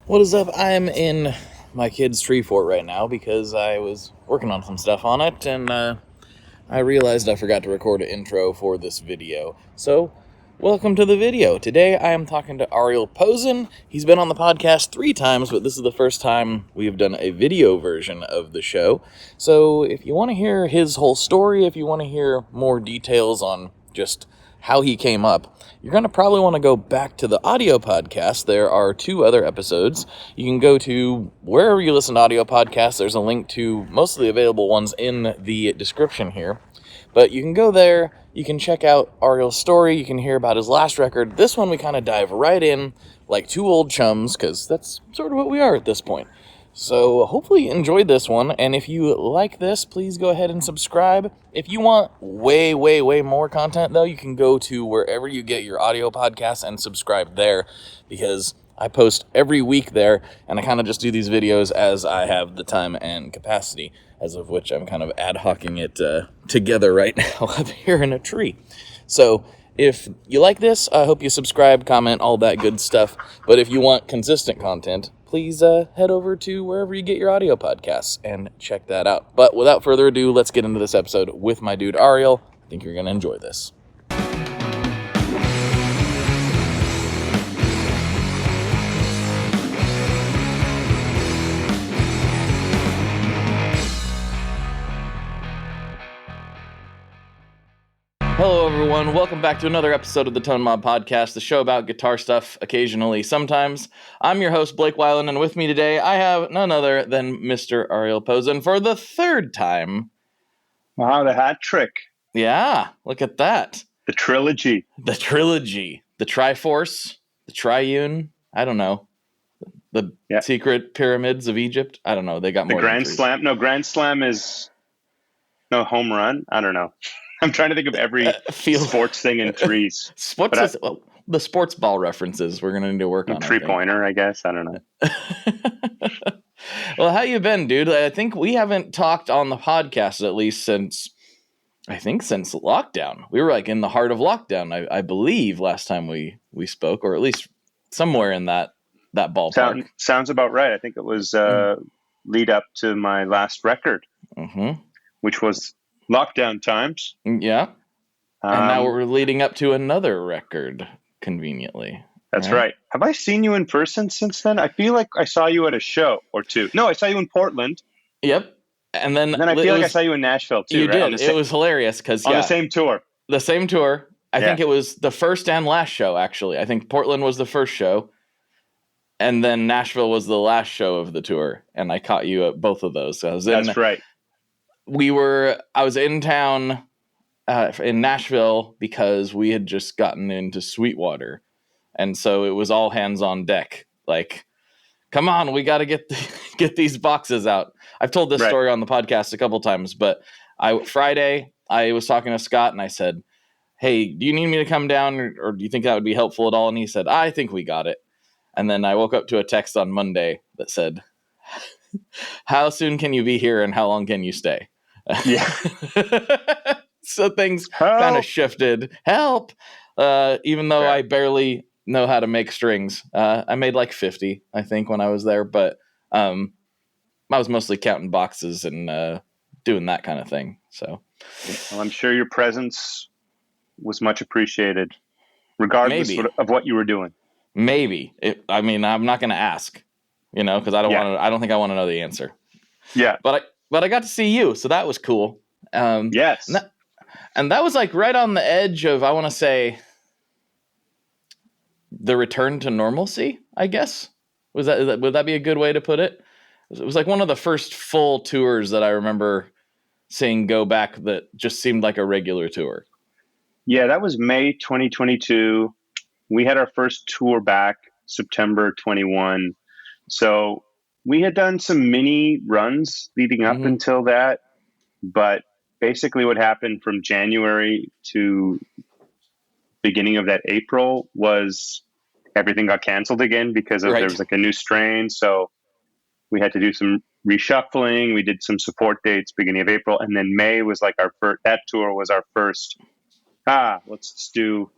What is up? I'm in my kid's tree fort right now because I was working on some stuff on it, and I realized I forgot to record an intro for this video. So, welcome to the video. Today I am talking to Ariel Posen. He's been on the podcast 3 times, but this is the first time we have done a video version of the show. So, if you want to hear his whole story, if you want to hear more details on just how he came up, you're going to probably want to go back to the audio podcast. There are 2 other episodes. You can go to wherever you listen to audio podcasts. There's a link to most of the available ones in the description here. But you can go there, you can check out Ariel's story, you can hear about his last record. This one we kind of dive right in like 2 old chums, because that's sort of what we are at this point. So hopefully you enjoyed this one, and if you like this, please go ahead and subscribe. If you want way more content, though, you can go to wherever you get your audio podcasts and subscribe there, because I post every week there, and I kind of just do these videos as I have the time and capacity, as of which I'm kind of ad hocing it together right now up here in a tree. So if you like this, I hope you subscribe, comment, all that good stuff. But if you want consistent content, please head over to wherever you get your audio podcasts and check that out. But without further ado, let's get into this episode with my dude Ariel. I think you're going to enjoy this. Hello, everyone. Welcome back to another episode of the Tone Mob Podcast, the show about guitar stuff occasionally, sometimes. I'm your host, Blake Weiland, and with me today, I have none other than Mr. Ariel Posen for the 3rd time. Wow, the hat trick. Yeah, look at that. The trilogy. The trilogy. The Triforce. The Triune. I don't know. The secret pyramids of Egypt. I don't know. They got more. The Grand Slam. No, Grand Slam is no home run. I don't know. I'm trying to think of every sports thing in threes. The sports ball references we're going to need to work on. 3-pointer, I guess. I don't know. Well, how you been, dude? I think we haven't talked on the podcast at least since lockdown. We were like in the heart of lockdown, I believe, last time we spoke, or at least somewhere in that ballpark. Sounds about right. I think it was lead up to my last record, which was lockdown times. Yeah. And now we're leading up to another record, conveniently. That's right. Have I seen you in person since then? I feel like I saw you at a show or 2. No, I saw you in Portland. Yep. And then I feel like I saw you in Nashville, too. You did. It was hilarious because on the same tour. The same tour. I think it was the first and last show, actually. I think Portland was the first show. And then Nashville was the last show of the tour. And I caught you at both of those. So That's right. I was in town in Nashville because we had just gotten into Sweetwater. And so it was all hands on deck. Like, come on, we got to get these boxes out. I've told this story on the podcast a couple times, but Friday I was talking to Scott and I said, hey, do you need me to come down or do you think that would be helpful at all? And he said, I think we got it. And then I woke up to a text on Monday that said, how soon can you be here and how long can you stay? Yeah. So things kind of shifted. Help. Even though I barely know how to make strings. I made like 50, I think, when I was there, but I was mostly counting boxes and doing that kind of thing. So well, I'm sure your presence was much appreciated, regardless of what you were doing. Maybe. I'm not going to ask, because I don't think I want to know the answer. Yeah. But I got to see you, so that was cool. Yes. And that was like right on the edge of, I want to say, the return to normalcy, I guess. Would that be a good way to put it? It was like one of the first full tours that I remember seeing go back that just seemed like a regular tour. Yeah, that was May 2022. We had our first tour back September 21. So we had done some mini runs leading up until that. But basically what happened from January to beginning of that April was everything got canceled again because there was like a new strain. So we had to do some reshuffling. We did some support dates beginning of April. And then May was like that tour was our first, let's do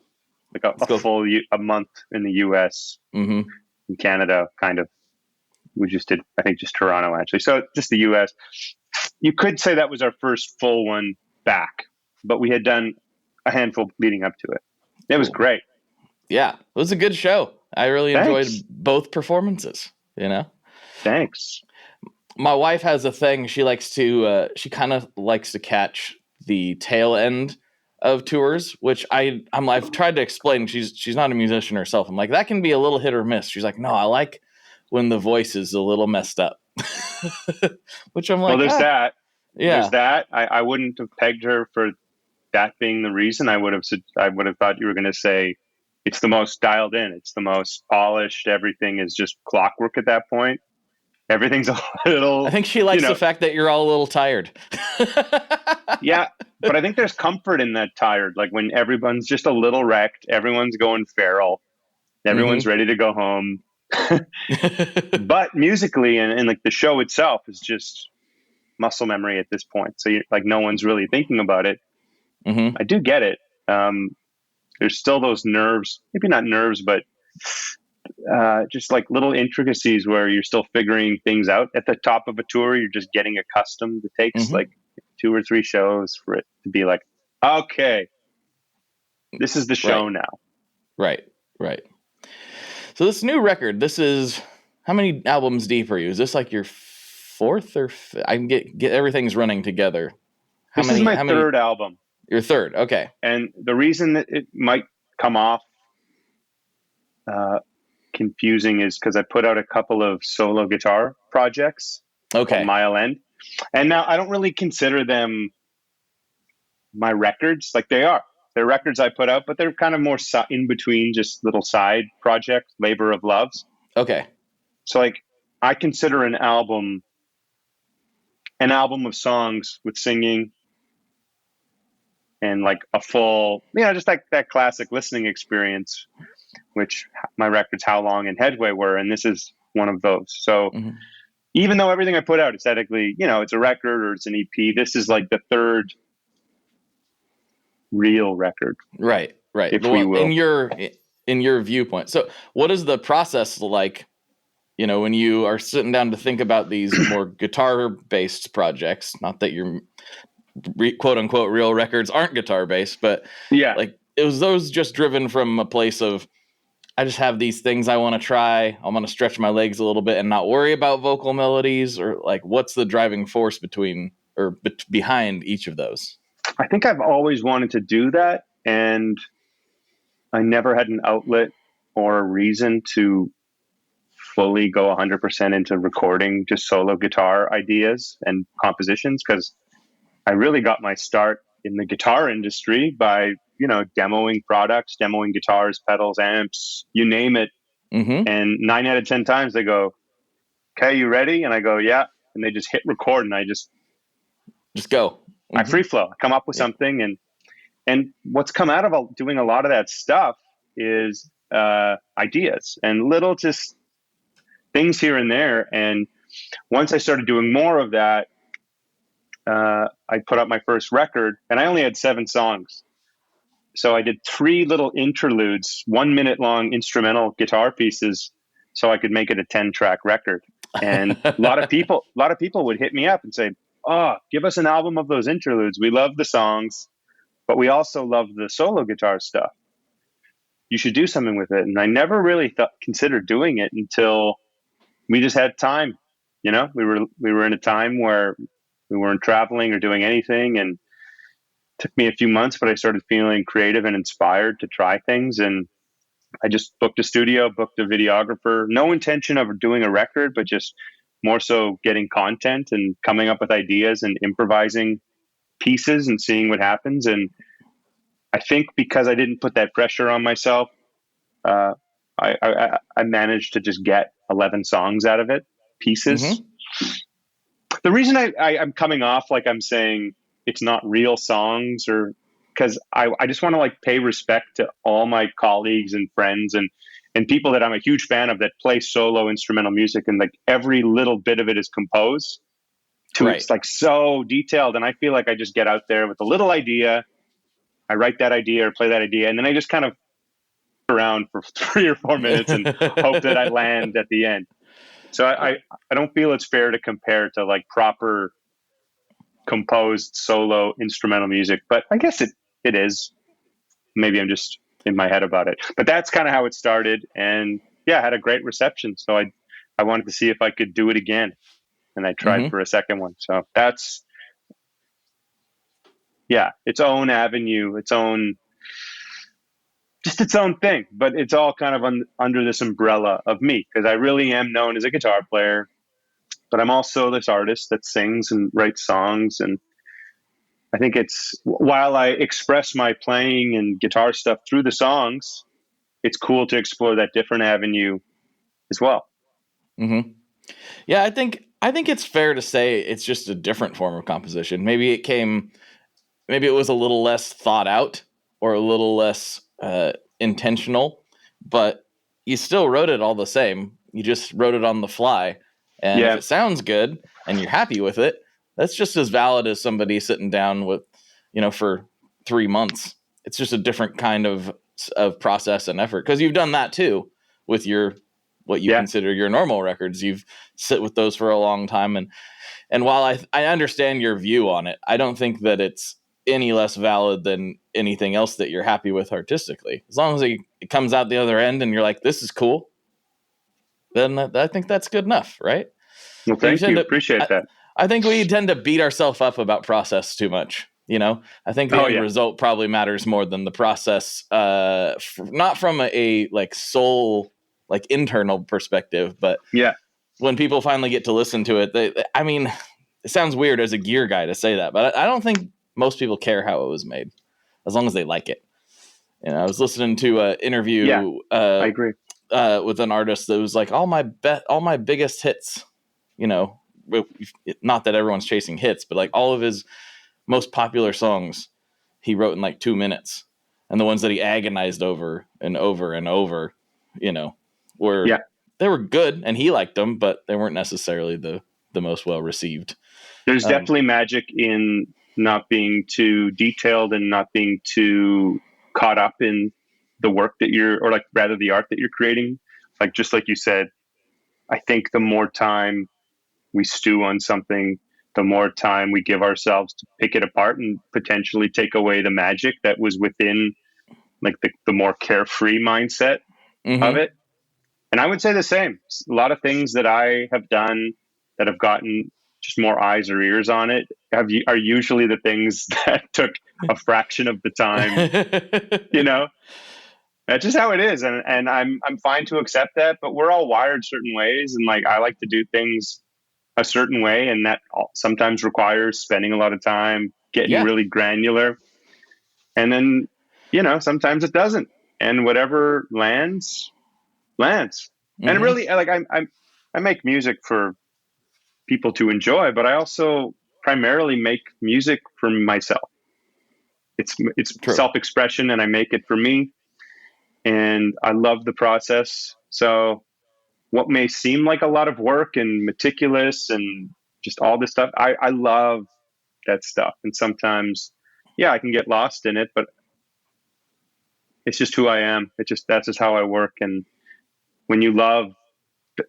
like a full a month in the US, in Canada, kind of. we just did, I think, just Toronto actually. So just the US. You could say that was our first full one back, but we had done a handful leading up to it. It was great. Yeah, it was a good show. I really enjoyed both performances, you know? Thanks. My wife has a thing. She likes to, she kind of likes to catch the tail end of tours, which I've tried to explain. She's not a musician herself. I'm like, that can be a little hit or miss. She's like, no, I like when the voice is a little messed up. Which I'm like, well, there's that. Yeah. There's that. I wouldn't have pegged her for that being the reason. I would have thought you were going to say it's the most dialed in. It's the most polished. Everything is just clockwork at that point. Everything's a little... I think she likes the fact that you're all a little tired. Yeah, but I think there's comfort in that tired. Like when everyone's just a little wrecked, everyone's going feral, everyone's ready to go home. But musically and like the show itself is just muscle memory at this point. So like no one's really thinking about it. I do get it. There's still those nerves, maybe not nerves, but just like little intricacies where you're still figuring things out at the top of a tour. You're just getting accustomed. It takes like 2 or 3 shows for it to be like, okay, this is the show now. Right. So this new record, this is, how many albums deep are you? Is this like your 4th or I can get everything's running together. This is my 3rd album. Your 3rd, okay. And the reason that it might come off confusing is because I put out a couple of solo guitar projects. Okay. Mile End. And now I don't really consider them my records. Like they're records I put out, but they're kind of more in between, just little side projects, labor of loves. Okay. So like I consider an album of songs with singing and like a full, just like that classic listening experience, which my records How Long and Headway were. And this is one of those. So even though everything I put out aesthetically, it's a record or it's an EP, this is like the 3rd real record. Right. If we will. In your viewpoint. So what is the process like, when you are sitting down to think about these more guitar-based projects? Not that your quote-unquote real records aren't guitar-based, but like it was those just driven from a place of, I just have these things I want to try. I want to stretch my legs a little bit and not worry about vocal melodies, or like what's the driving force behind each of those? I think I've always wanted to do that, and I never had an outlet or a reason to fully go 100% into recording just solo guitar ideas and compositions, because I really got my start in the guitar industry by, demoing products, demoing guitars, pedals, amps, you name it. And 9 out of 10 times they go, okay, you ready? And I go, yeah. And they just hit record and I just go. I free flow. I come up with something, and what's come out of doing a lot of that stuff is ideas and little just things here and there. And once I started doing more of that, I put out my first record, and I only had 7 songs. So I did 3 little interludes, 1 minute long instrumental guitar pieces, so I could make it a 10-track record. And a lot of people would hit me up and say, "Oh, give us an album of those interludes. We love the songs, but we also love the solo guitar stuff. You should do something with it." And I never really considered doing it until we just had time. We were in a time where we weren't traveling or doing anything, and it took me a few months, but I started feeling creative and inspired to try things. And I just booked a studio, booked a videographer, no intention of doing a record, but just more so getting content and coming up with ideas and improvising pieces and seeing what happens. And I think because I didn't put that pressure on myself, I managed to just get 11 songs out of it, pieces. The reason I'm coming off like I'm saying it's not real songs, or because I just want to like pay respect to all my colleagues and friends and people that I'm a huge fan of that play solo instrumental music, and like every little bit of it is composed to It's like so detailed. And I feel like I just get out there with a little idea, I write that idea or play that idea, and then I just kind of around for 3 or 4 minutes and hope that I land at the end. So I don't feel it's fair to compare to like proper composed solo instrumental music, but I guess it is. Maybe I'm just in my head about it, but that's kind of how it started. And yeah, I had a great reception. So I wanted to see if I could do it again. And I tried for a second one. So that's, yeah, its own avenue, its own thing, but it's all kind of under this umbrella of me, because I really am known as a guitar player, but I'm also this artist that sings and writes songs. And I think it's, while I express my playing and guitar stuff through the songs, it's cool to explore that different avenue as well. Mm-hmm. Yeah, I think it's fair to say it's just a different form of composition. Maybe it was a little less thought out or a little less intentional, but you still wrote it all the same. You just wrote it on the fly. And if it sounds good and you're happy with it, that's just as valid as somebody sitting down with, for 3 months. It's just a different kind of process and effort, because you've done that too with what you consider your normal records. You've sit with those for a long time. And while I understand your view on it, I don't think that it's any less valid than anything else that you're happy with artistically. As long as it comes out the other end and you're like, this is cool, then I think that's good enough, right? Well, thank you. Appreciate that. I think we tend to beat ourselves up about process too much. I think the end result probably matters more than the process, not from a like soul, like internal perspective, but when people finally get to listen to it, it sounds weird as a gear guy to say that, but I don't think most people care how it was made, as long as they like it. I was listening to an interview. I agree. With an artist that was like, all my biggest hits, not that everyone's chasing hits, but like all of his most popular songs he wrote in like 2 minutes, and the ones that he agonized over and over and over, they were good and he liked them, but they weren't necessarily the most well received. There's definitely magic in not being too detailed and not being too caught up in the work that or like rather the art that you're creating. Like, just like you said, I think the more time we stew on something, the more time we give ourselves to pick it apart and potentially take away the magic that was within like the more carefree mindset of it. And I would say the same. A lot of things that I have done that have gotten just more eyes or ears on it are usually the things that took a fraction of the time, That's just how it is. And I'm fine to accept that, but we're all wired certain ways. And like, I like to do things a certain way. And that sometimes requires spending a lot of time getting really granular. And then, sometimes it doesn't. And whatever lands. And really, like, I make music for people to enjoy, but I also primarily make music for myself. It's self-expression, and I make it for me. And I love the process. So what may seem like a lot of work and meticulous and just all this stuff, I love that stuff. And sometimes, I can get lost in it, but it's just who I am. That's just how I work. And when you love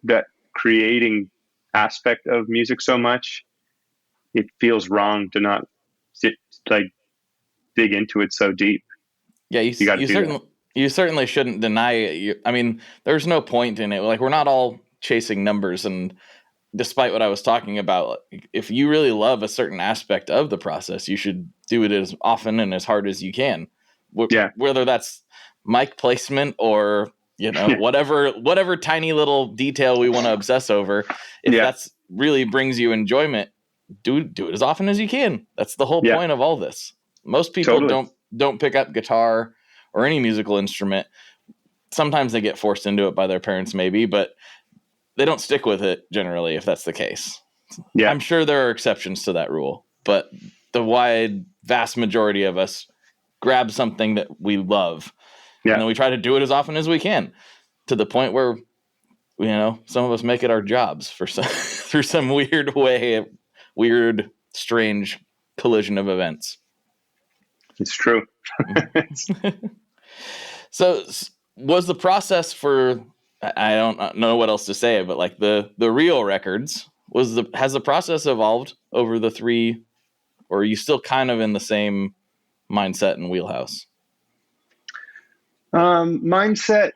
that creating aspect of music so much, it feels wrong to not dig into it so deep. Yeah, you certainly shouldn't deny it. There's no point in it. Like, we're not all chasing numbers. And despite what I was talking about, if you really love a certain aspect of the process, you should do it as often and as hard as you can. Whether that's mic placement or, whatever tiny little detail we want to obsess over. If that's really brings you enjoyment, do it as often as you can. That's the whole point of all this. Most people don't pick up guitar or any musical instrument. Sometimes they get forced into it by their parents, maybe, but they don't stick with it generally, if that's the case. Yeah. I'm sure there are exceptions to that rule, but the vast majority of us grab something that we love, and then we try to do it as often as we can, to the point where, some of us make it our jobs through some weird, strange collision of events. It's true. So was the process for I don't know what else to say, but like the real records has the process evolved over the 3, or are you still kind of in the same mindset and wheelhouse? Mindset,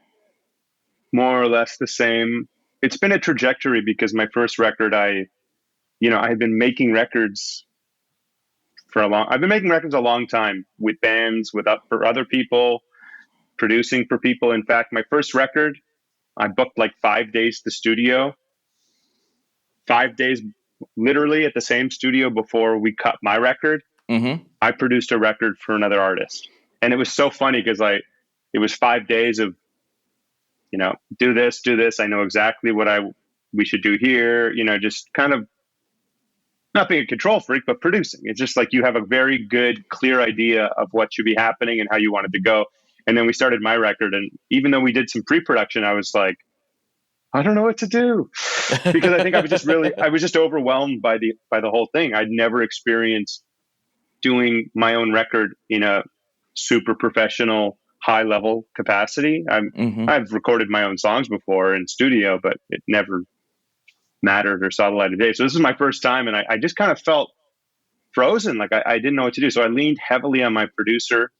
more or less the same. It's been a trajectory because my first record, I had been making records I've been making records a long time with bands, for other people, producing for people. In fact, my first record, I booked like 5 days to the studio, 5 days literally at the same studio before we cut my record. Mm-hmm. I produced a record for another artist. And it was so funny because it was 5 days of, do this. I know exactly what we should do here, just kind of not being a control freak, but producing. It's just like you have a very good, clear idea of what should be happening and how you want it to go. And then we started my record. And even though we did some pre-production, I was like, I don't know what to do, because I think I was just overwhelmed by the whole thing. I'd never experienced doing my own record in a super professional, high level capacity. I've recorded my own songs before in studio, but it never mattered or saw the light of day. So this is my first time, and I just kind of felt frozen. Like I didn't know what to do. So I leaned heavily on my producer.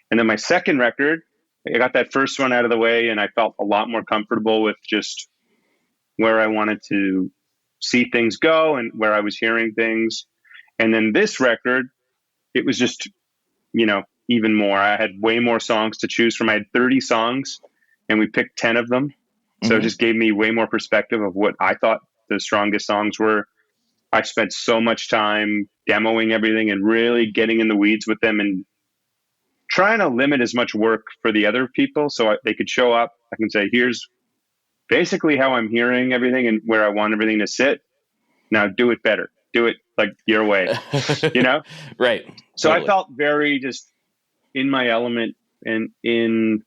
And then my second record, I got that first one out of the way, and I felt a lot more comfortable with just where I wanted to see things go and where I was hearing things. And then this record, it was just, even more. I had way more songs to choose from. I had 30 songs, and we picked 10 of them. So It just gave me way more perspective of what I thought the strongest songs were. I spent so much time demoing everything and really getting in the weeds with them and trying to limit as much work for the other people so they could show up. I can say, here's basically how I'm hearing everything and where I want everything to sit. Now do it better. Do it like your way, Right. So totally. I felt very just in my element and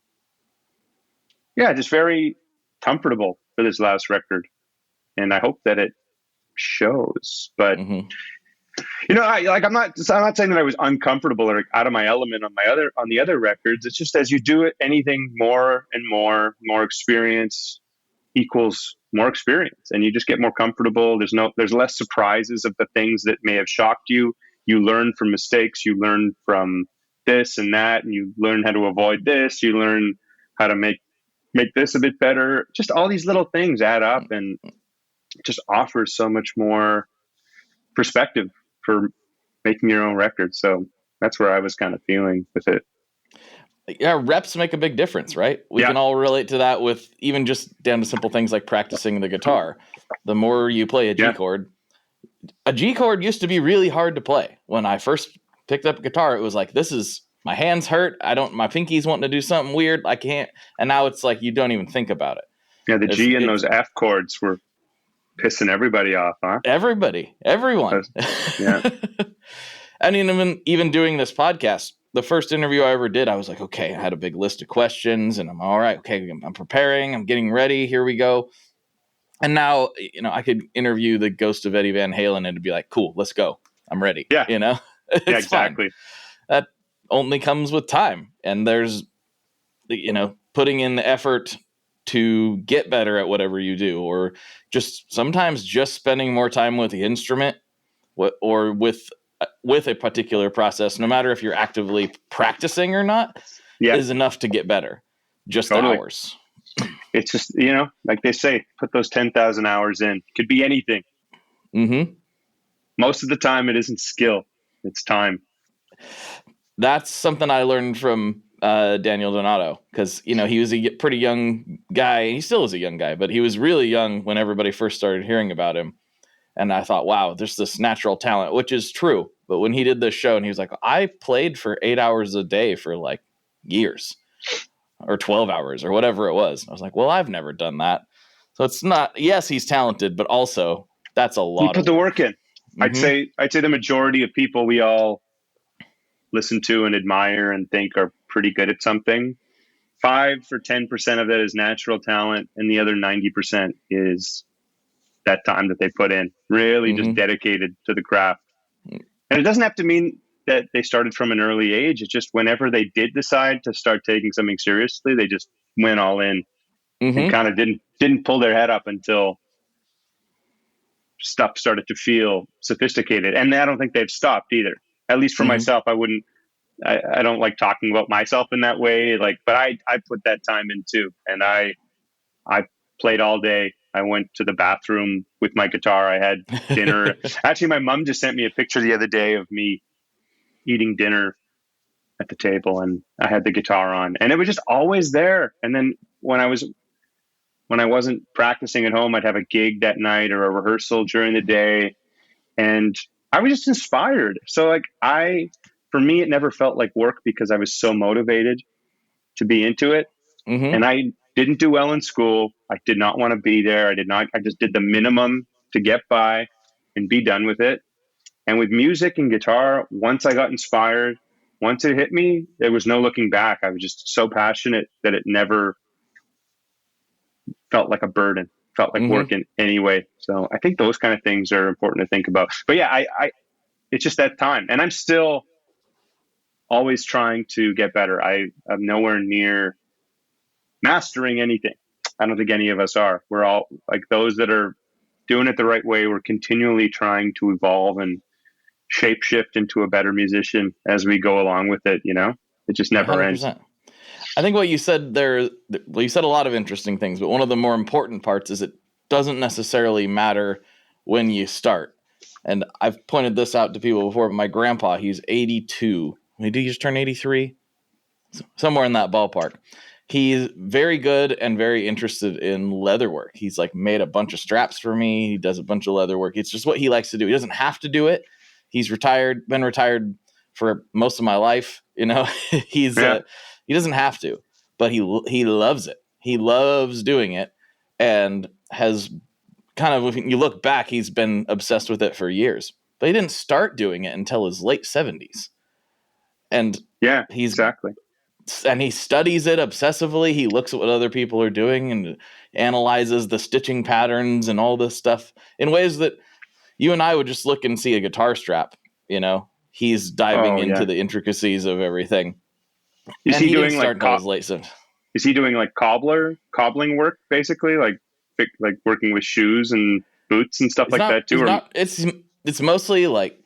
just very comfortable for this last record. And I hope that it shows, but I'm not saying that I was uncomfortable or out of my element on the other records. It's just as you do it, anything more and more experience equals more experience, and you just get more comfortable. There's less surprises of the things that may have shocked you. You learn from mistakes. You learn from this and that, and you learn how to avoid this. You learn how to make this a bit better. Just all these little things add up, and it just offers so much more perspective for making your own record. So that's where I was kind of feeling with it. Yeah, reps make a big difference, right? We can all relate to that with even just down to simple things like practicing the guitar. The more you play a G chord used to be really hard to play. When I first picked up a guitar, it was like, my hands hurt. My pinky's wanting to do something weird. I can't. And now it's like, you don't even think about it. Yeah, the G and those F chords were pissing everybody off, huh? Everyone. Yeah. I mean, even doing this podcast, the first interview I ever did, I was like, okay, I had a big list of questions and I'm all right. Okay, I'm preparing. I'm getting ready. Here we go. And now, I could interview the ghost of Eddie Van Halen and it'd be like, cool, let's go. I'm ready. Yeah. It's exactly. Fun. That only comes with time. And there's, putting in the effort to get better at whatever you do, or just sometimes just spending more time with the instrument or with a particular process, no matter if you're actively practicing or not, is enough to get better. Just the hours. It's just, like they say, put those 10,000 hours in. Could be anything. Mm-hmm. Most of the time it isn't skill. It's time. That's something I learned from Daniel Donato, because, he was a pretty young guy. He still is a young guy, but he was really young when everybody first started hearing about him. And I thought, wow, there's this natural talent, which is true. But when he did this show and he was like, I played for 8 hours a day for like years, or 12 hours or whatever it was. I was like, well, I've never done that. So it's not, yes, he's talented, but also that's a lot. You put the work in. Mm-hmm. I'd say the majority of people we all listen to and admire and think are pretty good at something, 5 or 10% of it is natural talent. And the other 90% is that time that they put in, really just dedicated to the craft. And it doesn't have to mean that they started from an early age. It's just whenever they did decide to start taking something seriously, they just went all in. and Mm-hmm. kind of didn't pull their head up until stuff started to feel sophisticated. And I don't think they've stopped either. At least for Mm-hmm. myself, I don't like talking about myself in that way. Like, but I put that time in too. And I played all day. I went to the bathroom with my guitar. I had dinner. Actually, my mom just sent me a picture the other day of me eating dinner at the table, and I had the guitar on, and it was just always there. And then when I wasn't practicing at home, I'd have a gig that night or a rehearsal during the day, and I was just inspired. So like for me, it never felt like work because I was so motivated to be into it. Mm-hmm. And I didn't do well in school. I did not want to be there. I just did the minimum to get by and be done with it. And with music and guitar, once I got inspired, once it hit me, there was no looking back. I was just so passionate that it never felt like a burden, felt like Mm-hmm. work in any way. So I think those kind of things are important to think about. But yeah, it's just that time. And I'm still always trying to get better. I'm nowhere near mastering anything. I don't think any of us are. We're all like those that are doing it the right way. We're continually trying to evolve and shape shift into a better musician as we go along with it. It just never ends. 100%. I think what you said there, well, you said a lot of interesting things, but one of the more important parts is it doesn't necessarily matter when you start. And I've pointed this out to people before, but my grandpa, he's 82. Did he just turn 83? Somewhere in that ballpark. He's very good and very interested in leather work. He's like made a bunch of straps for me. He does a bunch of leather work. It's just what he likes to do. He doesn't have to do it. He's been retired for most of my life. He doesn't have to, but he loves it. He loves doing it, and has kind of, if you look back, he's been obsessed with it for years. But he didn't start doing it until his late 70s. And Yeah, he's exactly. and he studies it obsessively. He looks at what other people are doing and analyzes the stitching patterns and all this stuff in ways that you and I would just look and see a guitar strap. He's diving Oh into yeah. the intricacies of everything. Is And he he didn't doing start until his late 70s. is he doing like cobbling work basically, like working with shoes and boots and stuff like that too? It's not, it's mostly like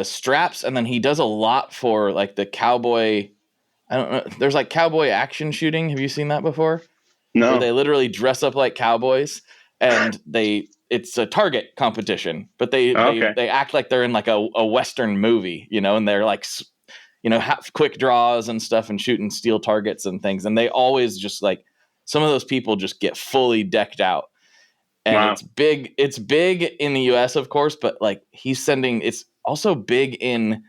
straps. And then he does a lot for like the cowboy. I don't know. There's like cowboy action shooting. Have you seen that before? Where No. they literally dress up like cowboys and it's a target competition, but Okay. they act like they're in like a Western movie, and they're like, have quick draws and stuff and shooting steel targets and things. And they always just like, some of those people just get fully decked out. And Wow. it's big in the US, of course, but like it's also big in,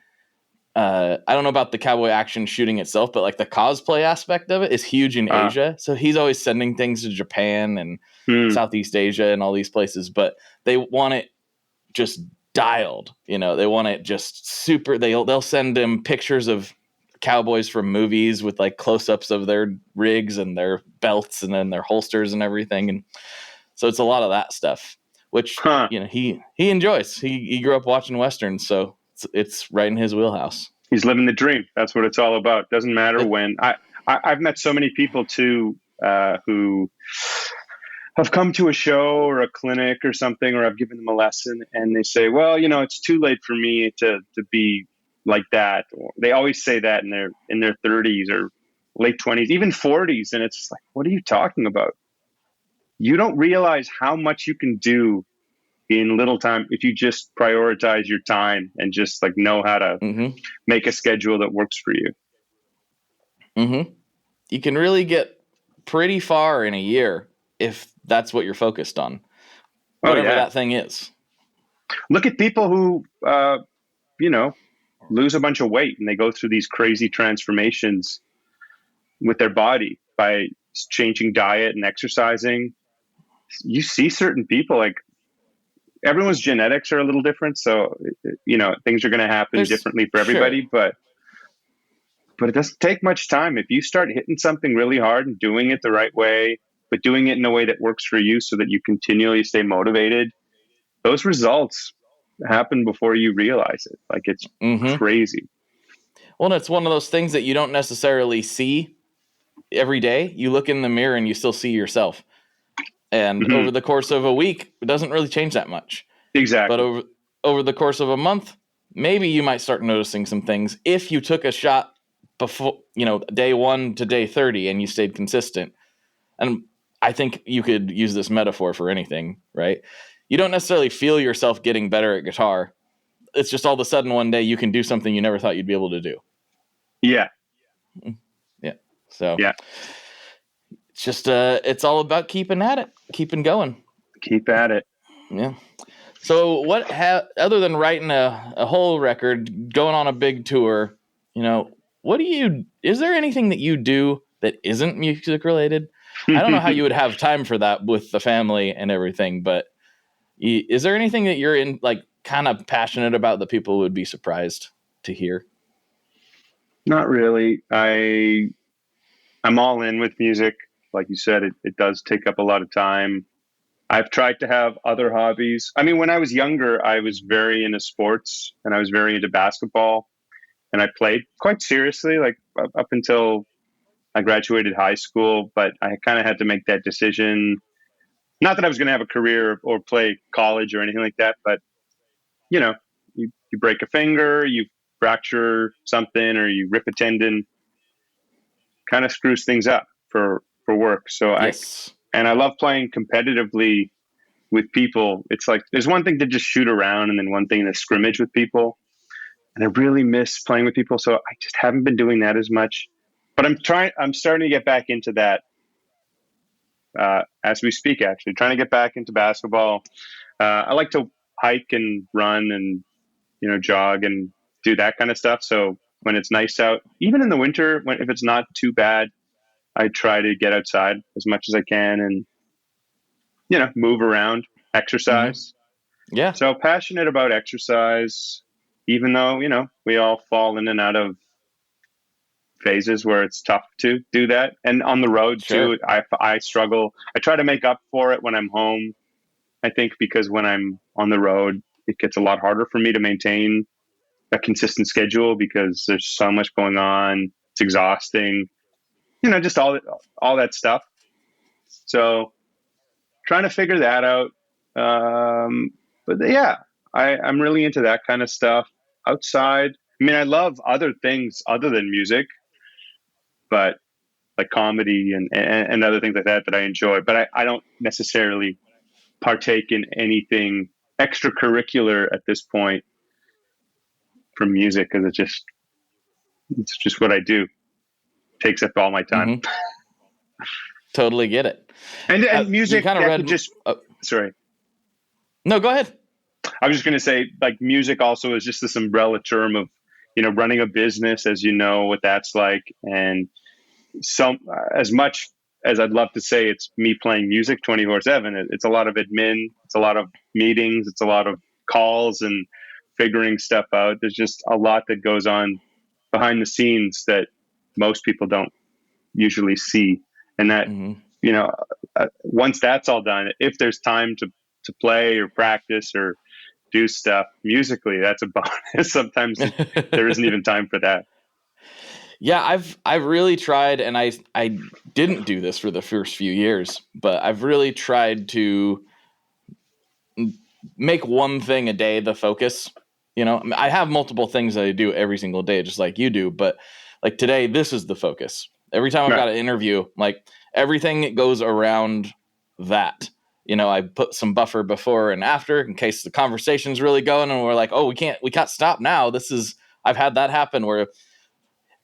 I don't know about the cowboy action shooting itself, but like the cosplay aspect of it is huge in Asia. So he's always sending things to Japan and Southeast Asia and all these places, but they want it just dialed. They want it just super. They'll send him pictures of cowboys from movies with like close-ups of their rigs and their belts and then their holsters and everything. And so it's a lot of that stuff, which he enjoys. He grew up watching Westerns, so it's right in his wheelhouse. He's living the dream. That's what it's all about. Doesn't matter when. I've met so many people too who have come to a show or a clinic or something, or I've given them a lesson, and they say, "Well, it's too late for me to be like that." Or they always say that in their 30s or late 20s, even 40s, and it's like, what are you talking about? You don't realize how much you can do in little time if you just prioritize your time and just like know how to make a schedule that works for you. You can really get pretty far in a year if that's what you're focused on, whatever that thing is. Look at people who lose a bunch of weight and they go through these crazy transformations with their body by changing diet and exercising. You see certain people, like, everyone's genetics are a little different, so things are going to happen differently for everybody. But it doesn't take much time. If you start hitting something really hard and doing it the right way, but doing it in a way that works for you so that you continually stay motivated, those results happen before you realize it. Like, it's crazy. Well, it's one of those things that you don't necessarily see every day. You look in the mirror and you still see yourself. And Mm-hmm. over the course of a week, it doesn't really change that much. Exactly. But over the course of a month, maybe you might start noticing some things if you took a shot before, day 1 to day 30 and you stayed consistent. And I think you could use this metaphor for anything, right? You don't necessarily feel yourself getting better at guitar. It's just all of a sudden one day you can do something you never thought you'd be able to do. Yeah. Yeah. So yeah, it's just, it's all about keeping at it, keeping going. Keep at it. Yeah. So other than writing a whole record, going on a big tour, is there anything that you do that isn't music related? I don't know how you would have time for that with the family and everything, but is there anything that you're kind of passionate about that people would be surprised to hear? Not really. I'm all in with music. Like you said, it does take up a lot of time. I've tried to have other hobbies. I mean, when I was younger, I was very into sports and I was very into basketball, and I played quite seriously, like up until I graduated high school. But I kind of had to make that decision. Not that I was going to have a career or play college or anything like that, but you break a finger, you fracture something, or you rip a tendon, kind of screws things up for work. So Yes. I love playing competitively with people. It's like there's one thing to just shoot around and then one thing to scrimmage with people. And I really miss playing with people. So I just haven't been doing that as much. But I'm starting to get back into that as we speak, actually. Trying to get back into basketball. I like to hike and run and, jog and do that kind of stuff. So when it's nice out, even in the winter, if it's not too bad, I try to get outside as much as I can and, move around, exercise. Mm-hmm. Yeah. So passionate about exercise, even though, we all fall in and out of phases where it's tough to do that. And on the road Sure. too, I struggle. I try to make up for it when I'm home. I think because when I'm on the road, it gets a lot harder for me to maintain a consistent schedule because there's so much going on. It's exhausting, just all that stuff. So trying to figure that out. But yeah, I'm really into that kind of stuff outside. I mean, I love other things other than music, but like comedy and other things like that I enjoy. But I don't necessarily partake in anything extracurricular at this point from music because it's just what I do. It takes up all my time. Mm-hmm. Totally get it. And music kind of read. Sorry. No, go ahead. I was just going to say, like, music also is just this umbrella term of, running a business, as you know what that's like. And as much as I'd love to say it's me playing music 24/7, it's a lot of admin, it's a lot of meetings, it's a lot of calls and figuring stuff out. There's just a lot that goes on behind the scenes that most people don't usually see. And that, Mm-hmm. Once that's all done, if there's time to play or practice or do stuff musically, that's a bonus. Sometimes there isn't even time for that. Yeah, I've really tried, and I didn't do this for the first few years, but I've really tried to make one thing a day the focus. I have multiple things that I do every single day, just like you do, but like today, this is the focus. Every time I've got an interview, like everything goes around that. I put some buffer before and after in case the conversation's really going and we're like, oh, we can't stop now. I've had that happen where,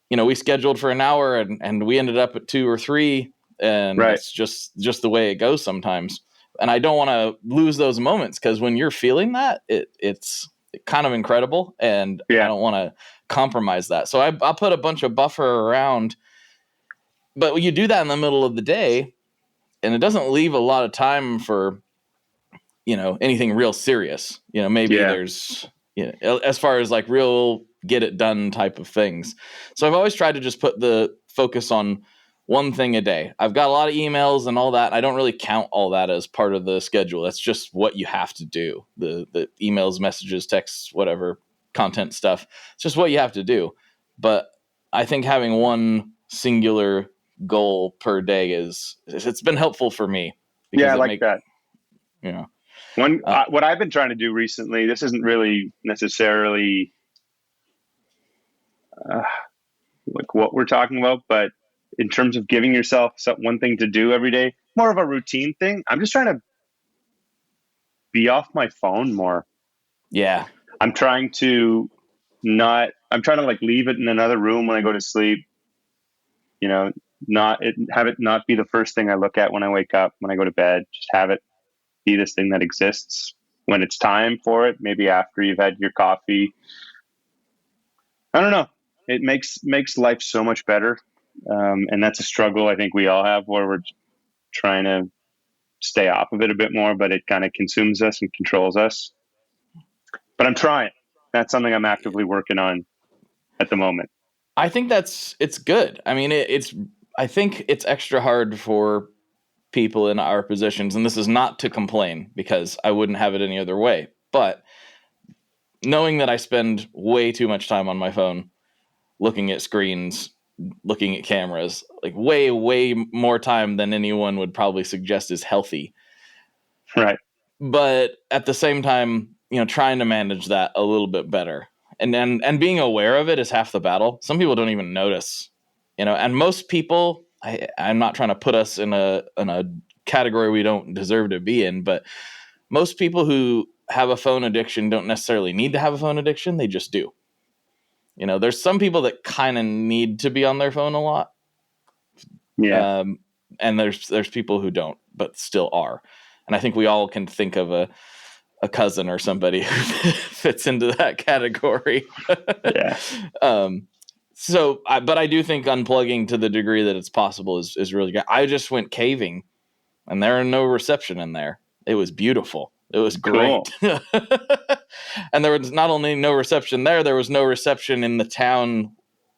we scheduled for an hour and we ended up at 2 or 3 and It's just the way it goes sometimes. And I don't want to lose those moments because when you're feeling that, it's kind of incredible and I don't want to compromise that. So I'll put a bunch of buffer around, but you do that in the middle of the day and it doesn't leave a lot of time for, anything real serious. Maybe there's, as far as like real get it done type of things. So I've always tried to just put the focus on one thing a day. I've got a lot of emails and all that. I don't really count all that as part of the schedule. That's just what you have to do. The emails, messages, texts, whatever, content stuff. It's just what you have to do. But I think having one singular goal per day it's been helpful for me. Yeah, I like that. You know, what I've been trying to do recently, this isn't really necessarily like what we're talking about, but in terms of giving yourself one thing to do every day, more of a routine thing. I'm just trying to be off my phone more. Yeah. I'm trying to like leave it in another room when I go to sleep. You know, have it not be the first thing I look at when I wake up, when I go to bed. Just have it be this thing that exists when it's time for it, maybe after you've had your coffee. I don't know. It makes life so much better. And that's a struggle I think we all have, where we're trying to stay off of it a bit more, but it kind of consumes us and controls us. But I'm trying. That's something I'm actively working on at the moment. I think it's good. I mean, I think it's extra hard for people in our positions, and this is not to complain because I wouldn't have it any other way, but knowing that I spend way too much time on my phone looking at screens, looking at cameras, like way, way more time than anyone would probably suggest is healthy. Right. But at the same time, trying to manage that a little bit better and being aware of it is half the battle. Some people don't even notice, and most people, I'm not trying to put us in a category we don't deserve to be in, but most people who have a phone addiction don't necessarily need to have a phone addiction. They just do. There's some people that kind of need to be on their phone a lot. Yeah. And there's people who don't, but still are. And I think we all can think of a cousin or somebody who fits into that category. Yeah. But I do think unplugging to the degree that it's possible is really good. I just went caving and there are no reception in there. It was beautiful. It was great. Cool. And there was not only no reception there was no reception in the town.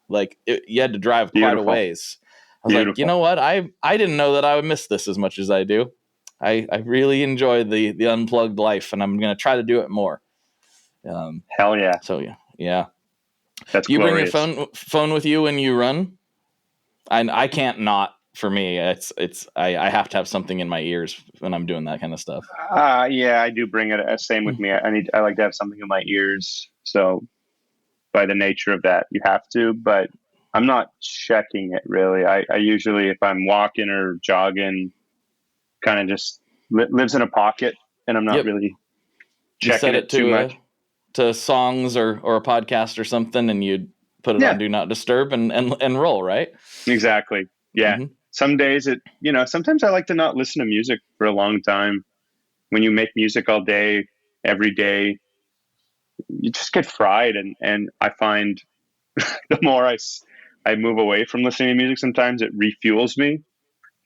Like you had to drive quite a ways. I was like, you know what? I didn't know that I would miss this as much as I do. I really enjoy the unplugged life, and I'm going to try to do it more. Hell yeah. So yeah. That's you glorious. Bring your phone with you when you run? I can't not. For me, I have to have something in my ears when I'm doing that kind of stuff. Yeah, I do bring it. Same with me. I like to have something in my ears. So by the nature of that, you have to, but I'm not checking it really. I usually, if I'm walking or jogging, kind of just lives in a pocket, and I'm not really checking it too much. To songs or a podcast or something, and you'd put it on Do Not Disturb and roll, right? Exactly. Yeah. Mm-hmm. Some days sometimes I like to not listen to music for a long time. When you make music all day, every day, you just get fried. And I find the more I move away from listening to music, sometimes it refuels me.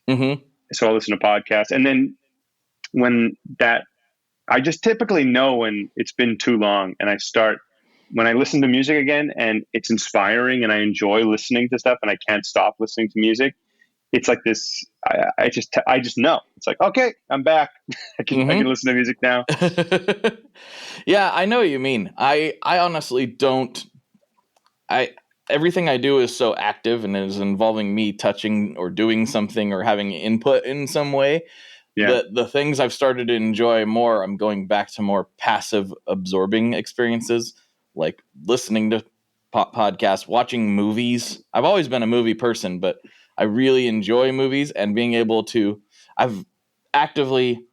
Mm-hmm. So I'll listen to podcasts. And then I just typically know when it's been too long, and when I listen to music again and it's inspiring and I enjoy listening to stuff and I can't stop listening to music, it's like this. I just know. It's like, okay, I'm back. I can listen to music now. Yeah, I know what you mean. I honestly don't. Everything I do is so active and is involving me touching or doing something or having input in some way. Yeah. The things I've started to enjoy more, I'm going back to more passive absorbing experiences, like listening to podcasts, watching movies. I've always been a movie person, but I really enjoy movies, and being able to, I've actively,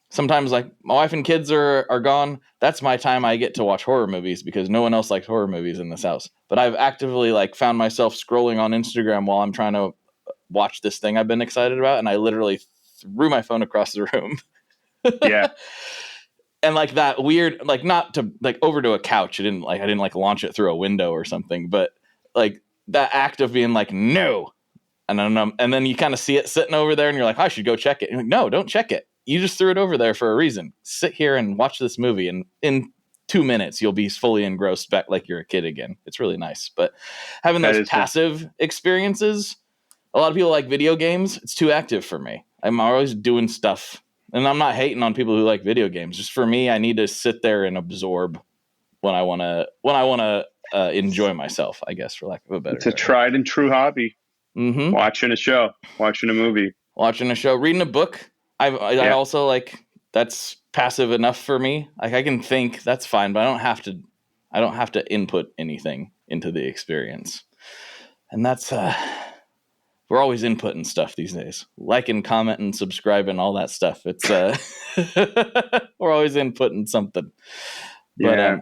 sometimes like my wife and kids are gone. That's my time I get to watch horror movies because no one else likes horror movies in this house. But I've actively found myself scrolling on Instagram while I'm trying to watch this thing I've been excited about. And I literally threw my phone across the room. Yeah. And that weird, not to over to a couch. I didn't launch it through a window or something, but that act of being no. And then you kind of see it sitting over there and you're like, I should go check it. And no, don't check it. You just threw it over there for a reason. Sit here and watch this movie. And in 2 minutes, you'll be fully engrossed back like you're a kid again. It's really nice. But having those passive experiences, a lot of people like video games. It's too active for me. I'm always doing stuff. And I'm not hating on people who like video games. Just for me, I need to sit there and absorb when I want to enjoy myself, I guess, for lack of a better term. It's a tried and true hobby. Mm-hmm. Watching a show, watching a movie, reading a book. I also like, that's passive enough for me. Like I can think, that's fine, but I don't have to input anything into the experience. And that's we're always inputting stuff these days. Liking, commenting, subscribing, all that stuff. It's we're always inputting something. But Yeah.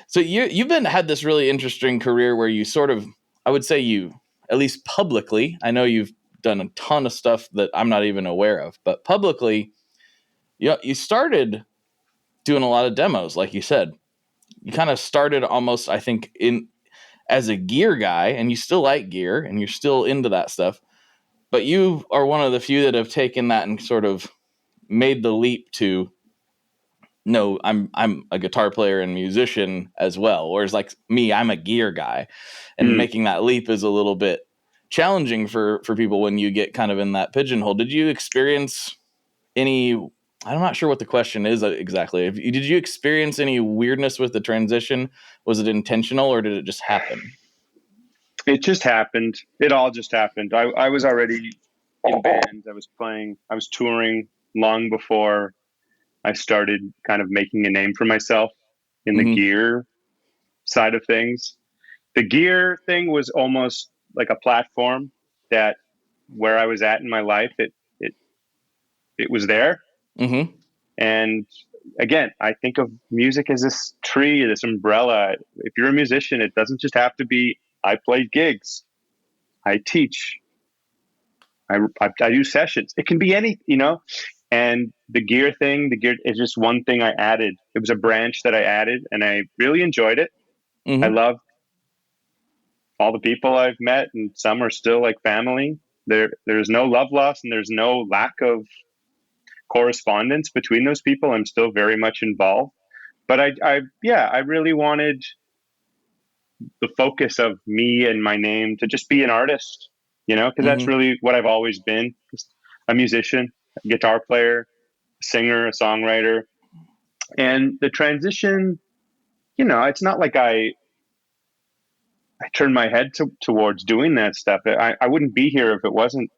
so you've had this really interesting career where you sort of, I would say you, at least publicly, I know you've done a ton of stuff that I'm not even aware of, but publicly, you started doing a lot of demos, like you said. You kind of started almost, I think, in as a gear guy, and you still like gear, and you're still into that stuff. But you are one of the few that have taken that and sort of made the leap to, no, I'm a guitar player and musician as well. Whereas like me, I'm a gear guy, and making that leap is a little bit challenging for people when you get kind of in that pigeonhole. Did you experience any, I'm not sure what the question is exactly. Did you experience any weirdness with the transition? Was it intentional or did it just happen? It just happened. It all just happened. I was already in bands. I was playing, I was touring long before I started kind of making a name for myself in the gear side of things. The gear thing was almost like a platform that where I was at in my life, it was there. And again, I think of music as this tree, this umbrella. If you're a musician, it doesn't just have to be, I play gigs, I teach, I do sessions. It can be any, and the gear is just one thing I added. It was a branch that I added and I really enjoyed it. I love all the people I've met, and some are still like family. There's no love lost and there's no lack of correspondence between those people. I'm still very much involved, but I really wanted the focus of me and my name to just be an artist, because that's really what I've always been, just a musician, a guitar player, a singer, a songwriter. And the transition, it's not like I turned my head towards doing that stuff. I wouldn't be here if it wasn't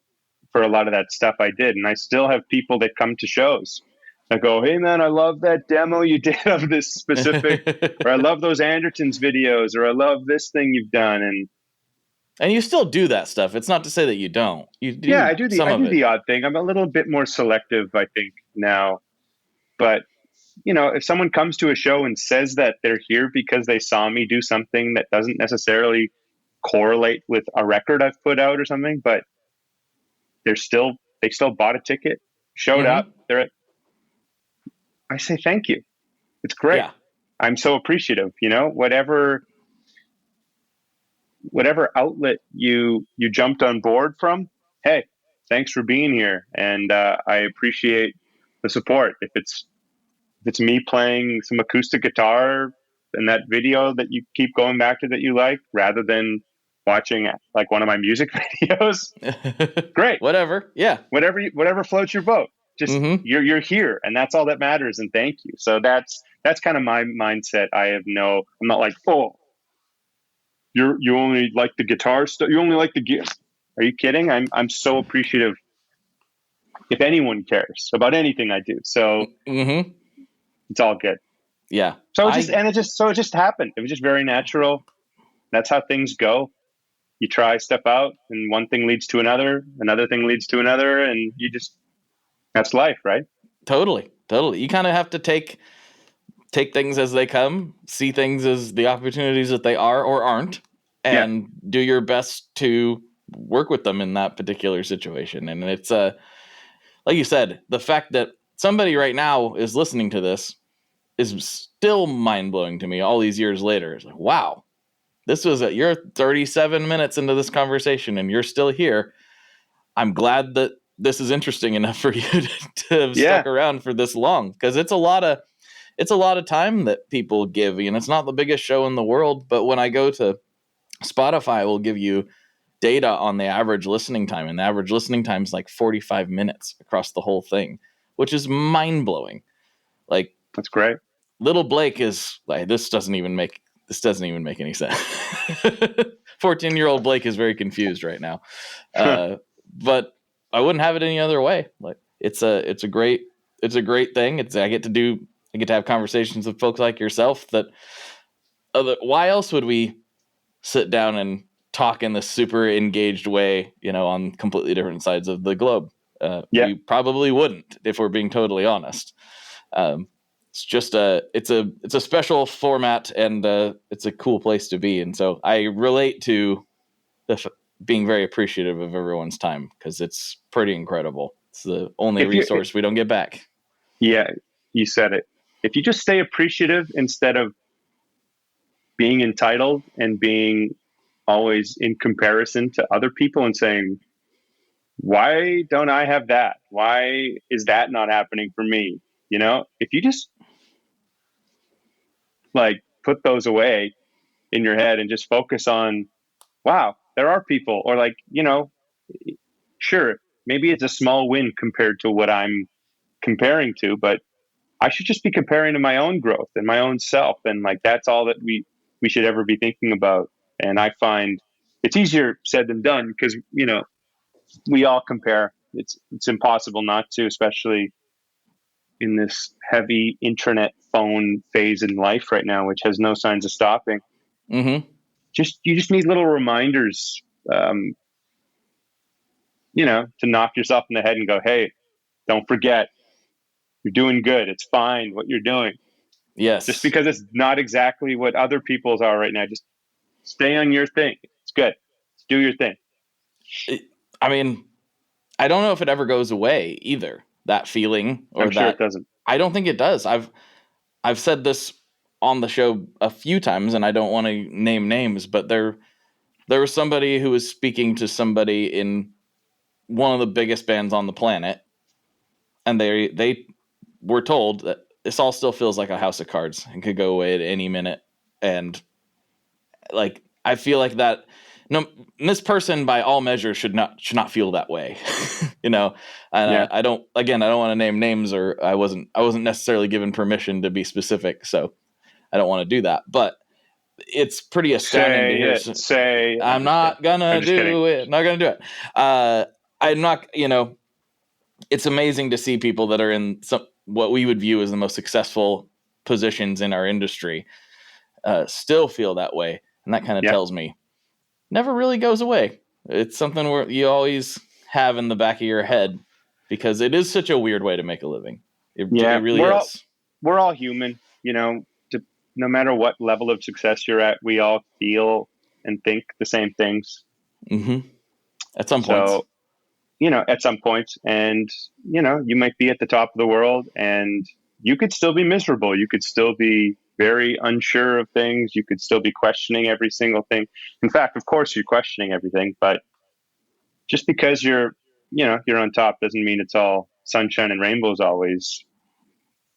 for a lot of that stuff I did. And I still have people that come to shows that go, hey man, I love that demo you did of this specific, or I love those Andertons videos, or I love this thing you've done. And you still do that stuff. It's not to say that you don't. You do. Yeah, I do the odd thing. I'm a little bit more selective, I think, now. But, if someone comes to a show and says that they're here because they saw me do something that doesn't necessarily correlate with a record I've put out or something, but they still bought a ticket, showed up. I say thank you. It's great. Yeah. I'm so appreciative. Whatever outlet you jumped on board from. Hey, thanks for being here, and I appreciate the support. If it's me playing some acoustic guitar in that video that you keep going back to that you like, rather than watching like one of my music videos, great. Whatever. Yeah. Whatever floats your boat. Just you're here, and that's all that matters. And thank you. So that's kind of my mindset. I'm not like, oh, you only like the guitar stuff. You only like the gear. Are you kidding? I'm so appreciative. If anyone cares about anything I do, so it's all good. Yeah. So it just happened. It was just very natural. That's how things go. You try stuff out, and one thing leads to another thing leads to another, and that's life, right? Totally. You kind of have to take things as they come, see things as the opportunities that they are or aren't, and do your best to work with them in that particular situation. And it's like you said, the fact that somebody right now is listening to this is still mind-blowing to me all these years later. It's like, wow, you're 37 minutes into this conversation and you're still here. I'm glad that this is interesting enough for you to have stuck around for this long, because it's a lot of time that people give. It's not the biggest show in the world, but when I go to Spotify, will give you data on the average listening time, and the average listening time is like 45 minutes across the whole thing, which is mind-blowing. Like, that's great. Little Blake is like, this doesn't even make any sense. 14-year-old Blake is very confused right now. But I wouldn't have it any other way. Like, it's a great thing. I get to have conversations with folks like yourself that why else would we sit down and talk in this super engaged way, on completely different sides of the globe? We probably wouldn't, if we're being totally honest. It's just it's a special format, and it's a cool place to be. And so I relate to being very appreciative of everyone's time, because it's pretty incredible. It's the only resource we don't get back. Yeah, you said it. If you just stay appreciative instead of being entitled and being always in comparison to other people and saying, why don't I have that? Why is that not happening for me? If you just put those away in your head and just focus on, wow, there are people, or sure, maybe it's a small win compared to what I'm comparing to, but I should just be comparing to my own growth and my own self. And that's all that we should ever be thinking about. And I find it's easier said than done, because, we all compare. It's impossible not to, especially in this heavy internet phone phase in life right now, which has no signs of stopping. Mm-hmm. You just need little reminders, to knock yourself in the head and go, hey, don't forget, you're doing good. It's fine what you're doing. Yes. Just because it's not exactly what other people's are right now, just stay on your thing. It's good. Just do your thing. I mean, I don't know if it ever goes away either, that feeling. I'm sure it doesn't. I don't think it does. I've said this on the show a few times, and I don't want to name names, but there was somebody who was speaking to somebody in one of the biggest bands on the planet, and they were told that this all still feels like a house of cards and could go away at any minute. And I feel like that. No, this person by all measures should not feel that way, And Yeah. I don't want to name names, or I wasn't necessarily given permission to be specific, so I don't want to do that. But it's pretty astounding to hear. I'm not gonna do it. Not gonna do it. I'm not. It's amazing to see people that are in what we would view as the most successful positions in our industry still feel that way, and that kind of tells me never really goes away. It's something where you always have in the back of your head, because it is such a weird way to make a living. It really is. We're all human, no matter what level of success you're at, we all feel and think the same things. Mm-hmm. At some points. So, at some points, and, you might be at the top of the world and you could still be miserable. You could still be very unsure of things. You could still be questioning every single thing. In fact, of course, you're questioning everything, but just because you're on top doesn't mean it's all sunshine and rainbows always.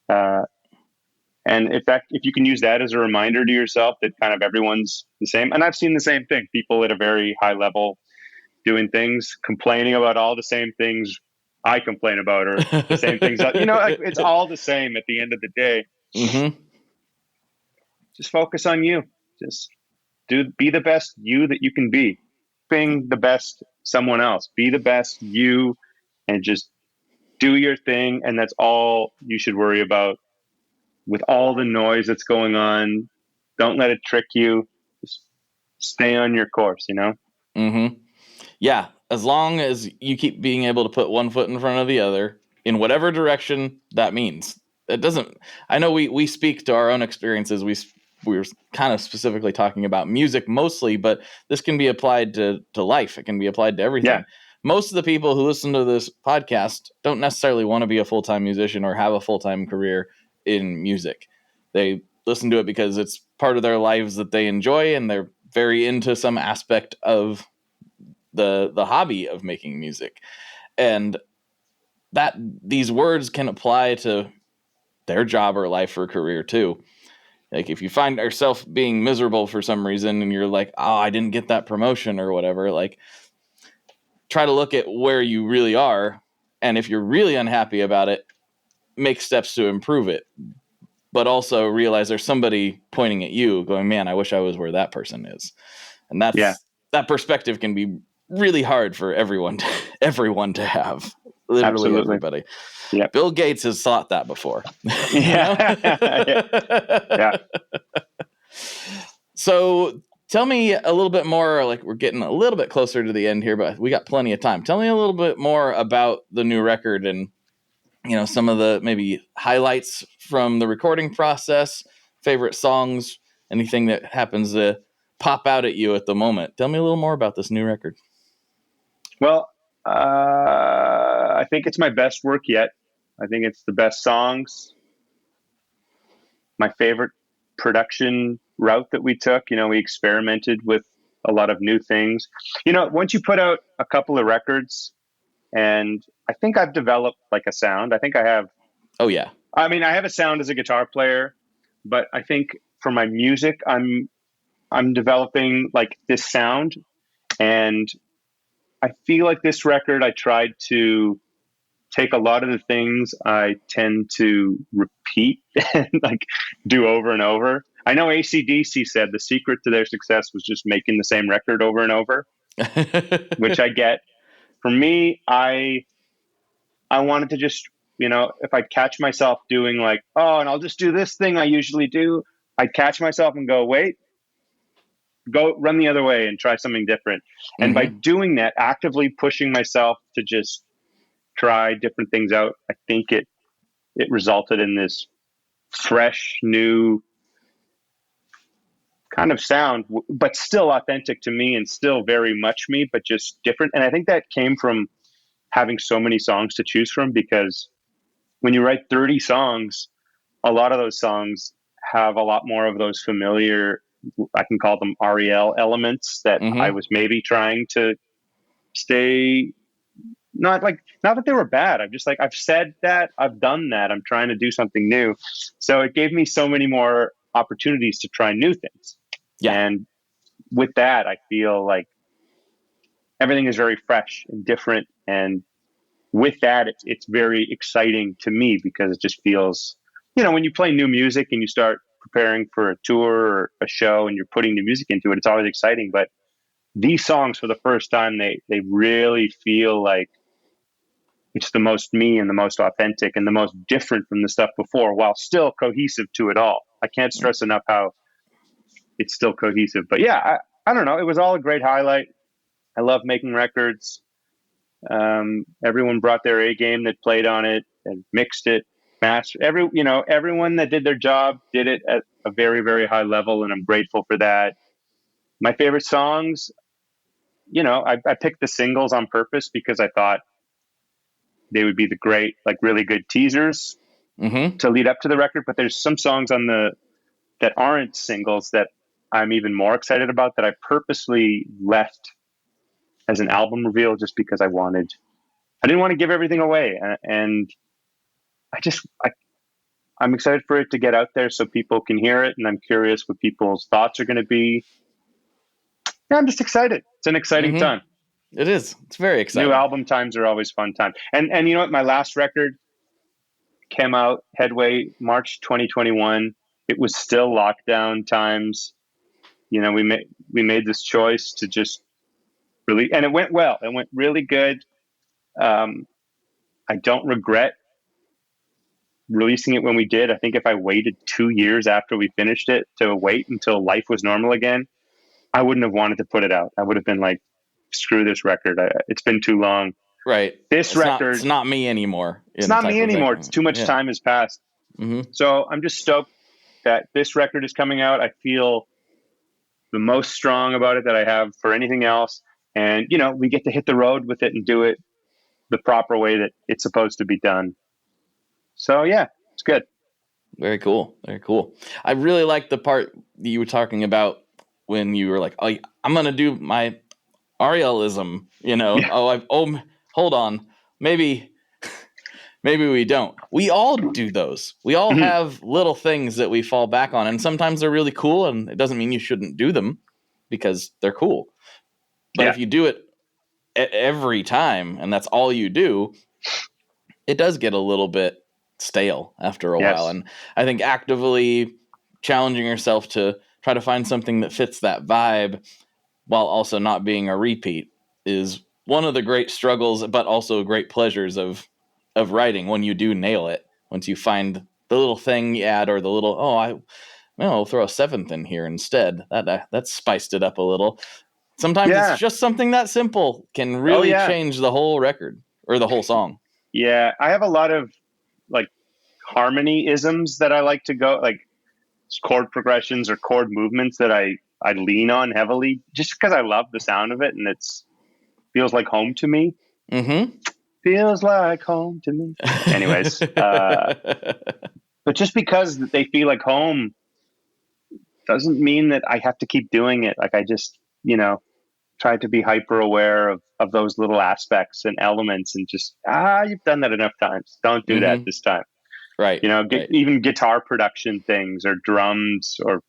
And in fact, if you can use that as a reminder to yourself that kind of everyone's the same. And I've seen the same thing. People at a very high level doing things, complaining about all the same things I complain about, or the same things that, it's all the same at the end of the day. Mm-hmm. Just focus on you. Just be the best you that you can be. Being the best someone else. Be the best you, and just do your thing. And that's all you should worry about. With all the noise that's going on, don't let it trick you. Just stay on your course, Mm-hmm. Yeah, as long as you keep being able to put one foot in front of the other in whatever direction that means. It doesn't. I know we speak to our own experiences. We were kind of specifically talking about music mostly, but this can be applied to life. It can be applied to everything. Yeah. Most of the people who listen to this podcast don't necessarily want to be a full-time musician or have a full-time career in music. They listen to it because it's part of their lives that they enjoy, and they're very into some aspect of the hobby of making music. And that these words can apply to their job or life or career too. Like if you find yourself being miserable for some reason and you're like, oh, I didn't get that promotion or whatever, try to look at where you really are. And if you're really unhappy about it, make steps to improve it. But also realize there's somebody pointing at you going, man, I wish I was where that person is. And that perspective can be really hard for everyone to have. Literally Absolutely. everybody. Yeah. Bill Gates has thought that before. Yeah. Yeah. So tell me a little bit more, like we're getting a little bit closer to the end here, but we got plenty of time. Tell me a little bit more about the new record and, some of the maybe highlights from the recording process, favorite songs, anything that happens to pop out at you at the moment. Tell me a little more about this new record. Well, I think it's my best work yet. I think it's the best songs. My favorite production route that we took. We experimented with a lot of new things. Once you put out a couple of records, and I think I've developed like a sound. I think I have. Oh, yeah. I mean, I have a sound as a guitar player, but I think for my music, I'm developing like this sound, and I feel like this record, I tried to take a lot of the things I tend to repeat and like do over and over. I know AC/DC said the secret to their success was just making the same record over and over, which I get. For me, I wanted to just, if I catch myself doing like, oh, and I'll just do this thing I usually do, I'd catch myself and go, wait, go run the other way and try something different. And by doing that, actively pushing myself to just try different things out, I think it resulted in this fresh, new kind of sound, but still authentic to me and still very much me, but just different. And I think that came from having so many songs to choose from, because when you write 30 songs, a lot of those songs have a lot more of those familiar, I can call them Ariel elements that I was maybe trying to stay, not that they were bad. I'm just like, I've said that, I've done that, I'm trying to do something new. So it gave me so many more opportunities to try new things. Yeah. And with that, I feel like everything is very fresh and different. And with that, it's very exciting to me, because it just feels, when you play new music and you start preparing for a tour or a show and you're putting new music into it, it's always exciting. But these songs, for the first time, they really feel like it's the most me and the most authentic and the most different from the stuff before, while still cohesive to it all. I can't stress enough how it's still cohesive. But yeah, I don't know. It was all a great highlight. I love making records. Everyone brought their A game that played on it and mixed it, mastered. Everyone that did their job did it at a very, very high level, and I'm grateful for that. My favorite songs, I picked the singles on purpose because I thought they would be the great, like really good teasers to lead up to the record. But there's some songs that aren't singles that I'm even more excited about, that I purposely left as an album reveal, just because I didn't want to give everything away. And I'm excited for it to get out there so people can hear it. And I'm curious what people's thoughts are going to be. Yeah, I'm just excited. It's an exciting time. It is. It's very exciting. New album times are always fun time. And you know what? My last record came out, Headway, March 2021. It was still lockdown times. We made this choice to just really, and it went well. It went really good. I don't regret releasing it when we did. I think if I waited 2 years after we finished it to wait until life was normal again, I wouldn't have wanted to put it out. I would have been like, screw this record. It's been too long. Right. This record. It's not me anymore. It's not me anymore. It's too much time has passed. So I'm just stoked that this record is coming out. I feel the most strong about it that I have for anything else. And, we get to hit the road with it and do it the proper way that it's supposed to be done. So yeah, it's good. Very cool. Very cool. I really like the part that you were talking about when you were like, oh, I'm going to do my Arielism, Yeah. Hold on. Maybe we don't. We all do those. We all have little things that we fall back on, and sometimes they're really cool, and it doesn't mean you shouldn't do them because they're cool. But if you do it every time and that's all you do, it does get a little bit stale after a while. And I think actively challenging yourself to try to find something that fits that vibe while also not being a repeat is one of the great struggles, but also great pleasures of writing when you do nail it. Once you find the little thing you add, or the little, I'll throw a seventh in here instead. That spiced it up a little. Sometimes it's just something that simple can really change the whole record or the whole song. Yeah, I have a lot of like harmony isms that I like to go, like chord progressions or chord movements that I lean on heavily just because I love the sound of it and it's feels like home to me. Mm-hmm. Feels like home to me. Anyways, but just because they feel like home doesn't mean that I have to keep doing it. Like I just, try to be hyper aware of those little aspects and elements and just, you've done that enough times. Don't do that this time. Right. Even guitar production things or drums or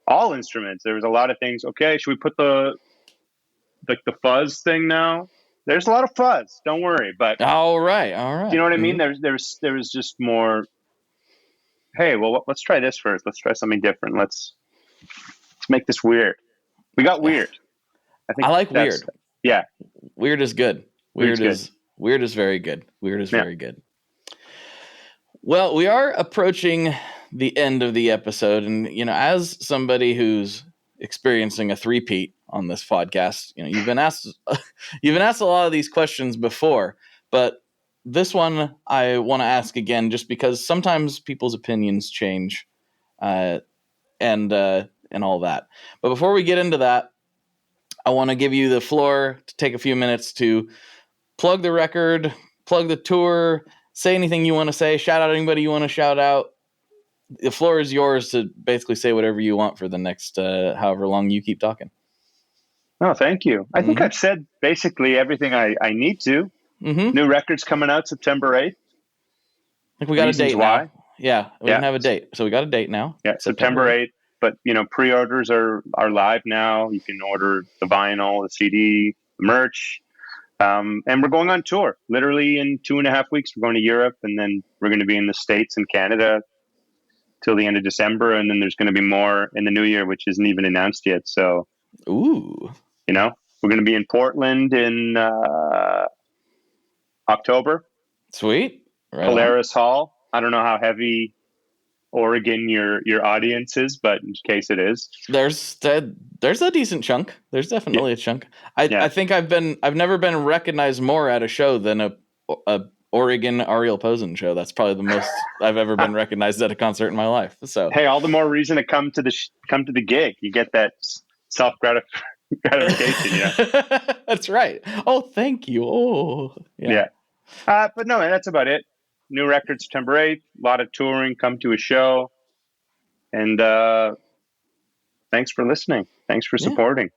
all instruments. There was a lot of things. Okay, should we put the fuzz thing now? There's a lot of fuzz. Don't worry. But all right. Do you know what I mean? There was just more. Hey, well, let's try this first. Let's try something different. Let's make this weird. We got weird. I like weird. Yeah, weird is good. Weird is very good. Weird is very good. Well, we are approaching the end of the episode, and as somebody who's experiencing a three-peat on this podcast, you've been asked a lot of these questions before, but this one I want to ask again, just because sometimes people's opinions change, and all that. But before we get into that, I want to give you the floor to take a few minutes to plug the record, plug the tour, say anything you want to say, shout out anybody you want to shout out. The floor is yours to basically say whatever you want for the next however long you keep talking. Oh, thank you. I think I've said basically everything I need to. New record's coming out September 8th. I think we got a date now. Yeah, we didn't have a date. So we got a date now. Yeah, September 8th. But, pre-orders are live now. You can order the vinyl, the CD, the merch. And we're going on tour. Literally in 2.5 weeks, we're going to Europe. And then we're going to be in the States and Canada till the end of December. And then there's going to be more in the new year, which isn't even announced yet. So, we're going to be in Portland in October. Sweet. Right. Polaris Hall. I don't know how heavy Oregon your audience is, but in case it is, there's a decent chunk. There's definitely a chunk. I think I've never been recognized more at a show than a Oregon Ariel Posen show. That's probably the most I've ever been recognized at a concert in my life. So hey, all the more reason to come to the gig. You get that self gratification. That's right. Oh, thank you. Oh, yeah. But no, that's about it. New record September 8th, a lot of touring, come to a show. And thanks for listening. Thanks for supporting.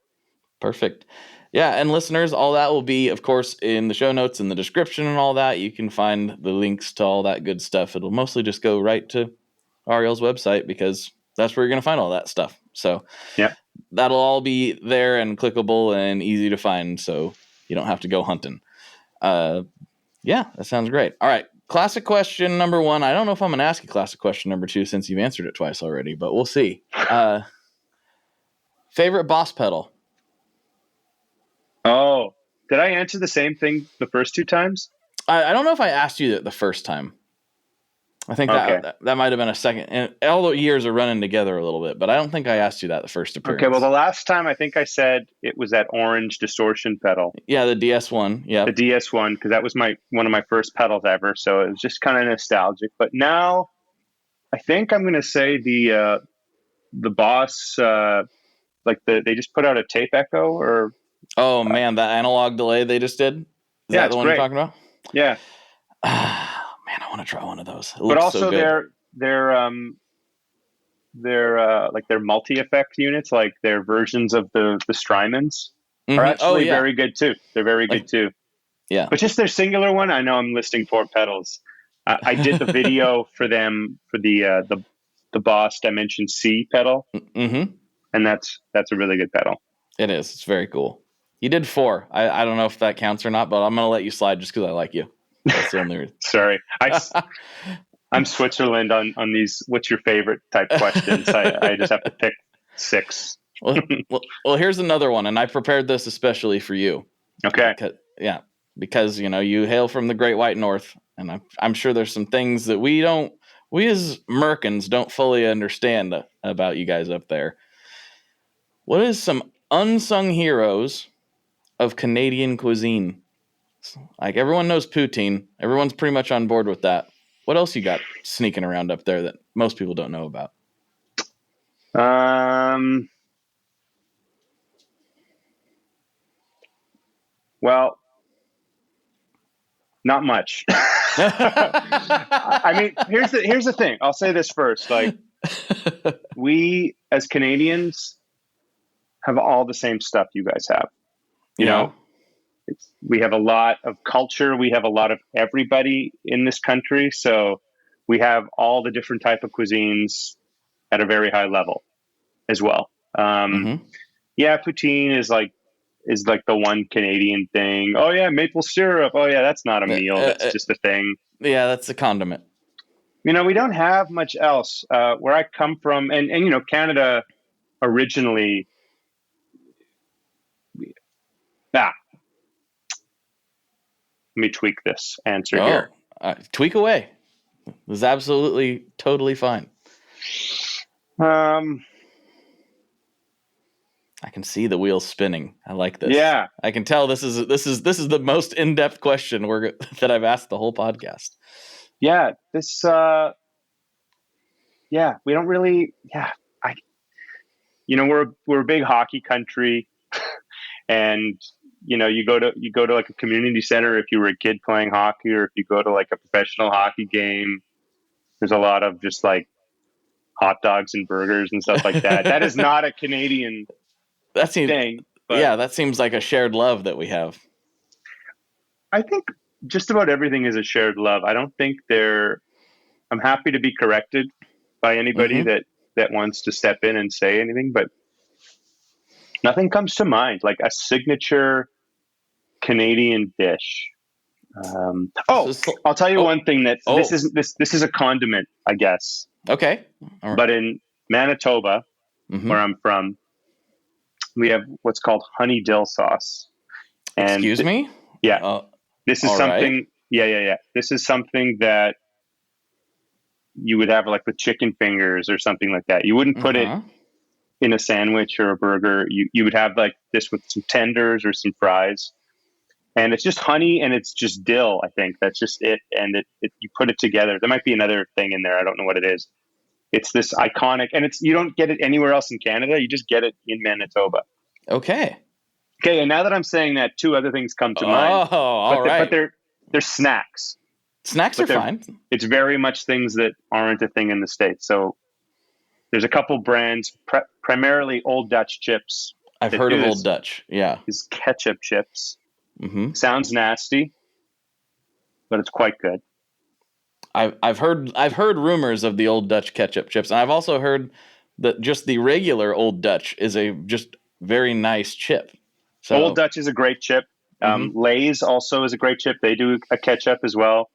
Perfect. Yeah, and listeners, all that will be, of course, in the show notes, in the description and all that. You can find the links to all that good stuff. It'll mostly just go right to Ariel's website because that's where you're going to find all that stuff. So that'll all be there and clickable and easy to find, so you don't have to go hunting. That sounds great. All right. Classic question number 1. I don't know if I'm going to ask you classic question number 2 since you've answered it twice already, but we'll see. Favorite Boss pedal? Oh, did I answer the same thing the first 2 times? I don't know if I asked you that the first time. I think that might have been a second. And all the years are running together a little bit, but I don't think I asked you that the first appearance. Okay, well, the last time I think I said it was that orange distortion pedal. Yeah, the DS1. Yeah, the DS1, because that was one of my first pedals ever. So it was just kind of nostalgic. But now, I think I'm going to say the Boss, they just put out a tape echo or. Oh man, that analog delay they just did. Is that the one you're talking about? Yeah. Man, I want to try one of those. But also so their multi-effect units, like their versions of the Strymons are actually very good too. They're very good too. Yeah. But just their singular one, I know I'm listing 4 pedals. I did the video for them for the Boss Dimension C pedal. Mm-hmm. And that's a really good pedal. It is. It's very cool. You did 4. I don't know if that counts or not, but I'm going to let you slide just because I like you. That's the only reason. Sorry. I'm Switzerland on these what's your favorite type questions. I just have to pick 6. well, here's another one, and I prepared this especially for you. Okay. Yeah, because you hail from the Great White North, and I'm sure there's some things that we as Merkins don't fully understand about you guys up there. What is some unsung heroes of Canadian cuisine? Like, everyone knows poutine. Everyone's pretty much on board with that. What else you got sneaking around up there that most people don't know about? Well, not much. I mean, here's the thing. I'll say this first. Like, we as Canadians have all the same stuff you guys have. You know, we have a lot of culture. We have a lot of everybody in this country. So we have all the different type of cuisines at a very high level as well. Yeah, poutine is like the one Canadian thing. Oh yeah, maple syrup. Oh yeah, that's not a meal. That's just a thing. Yeah, that's a condiment. We don't have much else. Where I come from, and Canada originally. Let me tweak this answer here. Tweak away. It was absolutely totally fine. I can see the wheels spinning. I like this. Yeah, I can tell this is the most in-depth question that I've asked the whole podcast. Yeah, this. Yeah, we don't really. Yeah, we're a big hockey country, and you go to like a community center if you were a kid playing hockey, or if you go to like a professional hockey game. There's a lot of just like hot dogs and burgers and stuff like that. That is not a Canadian thing. Yeah, that seems like a shared love that we have. I think just about everything is a shared love. I don't think I'm happy to be corrected by anybody that wants to step in and say anything, but nothing comes to mind like a signature Canadian dish. I'll tell you one thing that this is a condiment, I guess. Okay. All right. But in Manitoba, where I'm from, we have what's called honey dill sauce. And excuse me? Yeah. This is something. Right. Yeah. This is something that you would have like with chicken fingers or something like that. You wouldn't put it in a sandwich or a burger. You would have like this with some tenders or some fries. And it's just honey and it's just dill, I think. That's just it. And you put it together. There might be another thing in there. I don't know what it is. It's this iconic, and you don't get it anywhere else in Canada. You just get it in Manitoba. Okay. And now that I'm saying that, two other things come to mind. Oh, all right. But they're snacks. Snacks are fine. It's very much things that aren't a thing in the States. So there's a couple brands, primarily Old Dutch chips. I've heard of Old Dutch. Yeah. These ketchup chips. Sounds nasty, but it's quite good. I've heard rumors of the Old Dutch ketchup chips, and I've also heard that just the regular Old Dutch is a just very nice chip. So Old Dutch is a great chip. Lay's also is a great chip. They do a ketchup as well.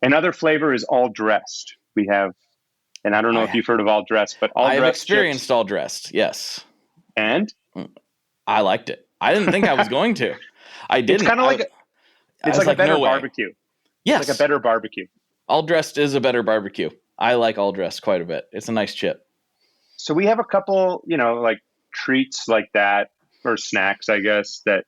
Another flavor is all dressed. We have, and I don't know if you've heard of all dressed, but all dressed. I've experienced chips. All dressed, yes. And I liked it. I didn't think I was going to. I didn't. It's kind of like it's like a better barbecue. Yes, it's like a better barbecue. All dressed is a better barbecue. I like all dressed quite a bit. It's a nice chip. So we have a couple, like treats like that, or snacks, I guess, that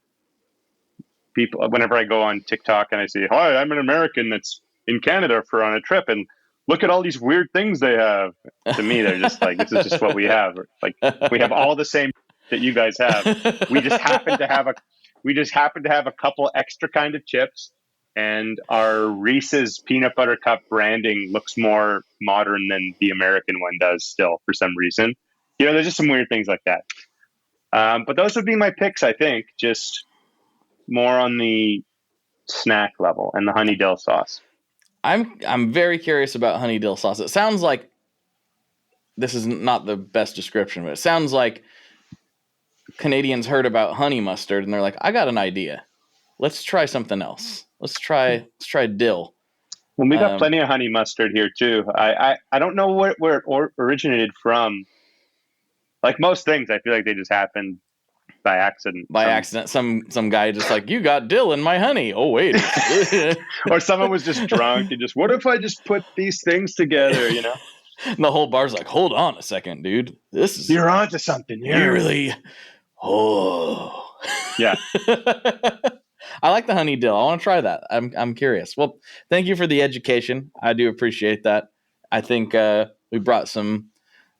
people, whenever I go on TikTok and I say, hi, I'm an American that's in Canada on a trip, and look at all these weird things they have. To me, they're just like, this is just what we have. Like, we have all the same that you guys have. We just happen to have a couple extra kind of chips. And our Reese's peanut butter cup branding looks more modern than the American one does still for some reason. There's just some weird things like that. But those would be my picks, I think, just more on the snack level and the honey dill sauce. I'm very curious about honey dill sauce. It sounds like, this is not the best description, but it sounds like Canadians heard about honey mustard and they're like, I got an idea. Let's try something else. Let's try dill. Well, we got plenty of honey mustard here too. I don't know where it originated from. Like most things, I feel like they just happened by accident. Some guy just like, you got dill in my honey. Oh, wait. Or someone was just drunk and just, what if I just put these things together, you know? And the whole bar's like, hold on a second, dude. You're onto something. You're really... Oh. Yeah. I like the honey dill. I want to try that. I'm curious. Well, thank you for the education. I do appreciate that. I think we brought some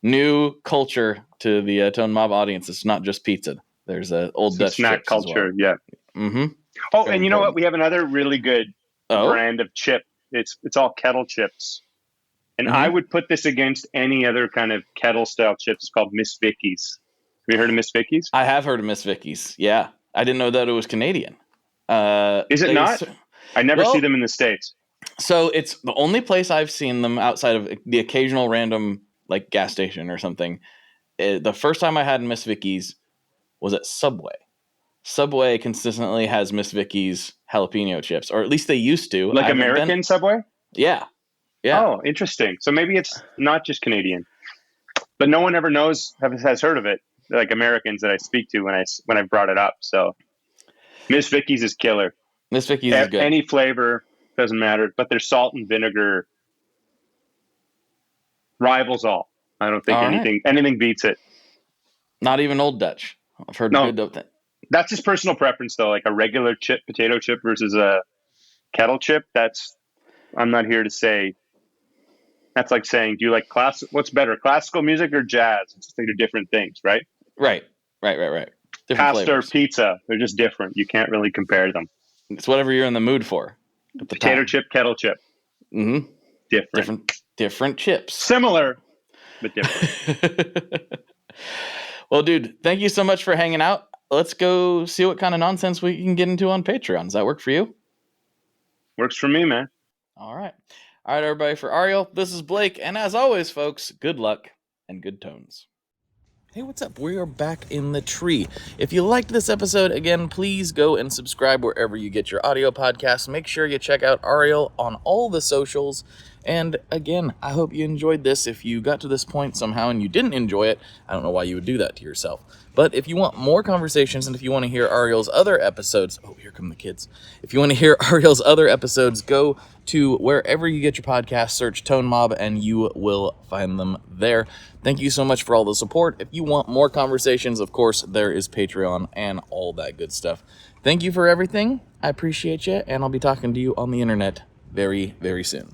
new culture to the Tone Mob audience. It's not just pizza. There's a old Dutch snack culture. Yeah. Mm-hmm. Oh, and you know what? We have another really good brand of chip. It's all kettle chips. And I would put this against any other kind of kettle style chips. It's called Miss Vicky's. Have you heard of Miss Vicky's? I have heard of Miss Vicky's. Yeah. I didn't know that it was Canadian. Is it not? I never see them in the States. So it's the only place I've seen them outside of the occasional random like gas station or something. The first time I had Miss Vicky's was at Subway. Subway consistently has Miss Vicky's jalapeno chips, or at least they used to. Like American Subway? Yeah. Oh, interesting. So maybe it's not just Canadian, but no one ever has heard of it. Like Americans that I speak to when I brought it up. So Miss Vicky's is killer. Miss Vicky's is good. Any flavor, doesn't matter. But their salt and vinegar rivals all. I don't think anything beats it. Not even Old Dutch. I've heard good of that. That's just personal preference, though. Like a regular potato chip versus a kettle chip. I'm not here to say. That's like saying, do you like what's better, classical music or jazz? It's just they're different things, right? Right. Different pasta flavors. Or pizza, they're just different. You can't really compare them. It's whatever you're in the mood for. Potato chip, kettle chip. Mm-hmm. Different chips. Similar, but different. Well, dude, thank you so much for hanging out. Let's go see what kind of nonsense we can get into on Patreon. Does that work for you? Works for me, man. All right, everybody. For Ariel, this is Blake. And as always, folks, good luck and good tones. Hey, what's up? We are back in the tree. If you liked this episode, again, please go and subscribe wherever you get your audio podcasts. Make sure you check out Ariel on all the socials. And again, I hope you enjoyed this. If you got to this point somehow and you didn't enjoy it, I don't know why you would do that to yourself. But if you want more conversations and if you want to hear Ariel's other episodes, oh, here come the kids. If you want to hear Ariel's other episodes, go to wherever you get your podcast, search Tone Mob, and you will find them there. Thank you so much for all the support. If you want more conversations, of course, there is Patreon and all that good stuff. Thank you for everything. I appreciate you, and I'll be talking to you on the internet very, very soon.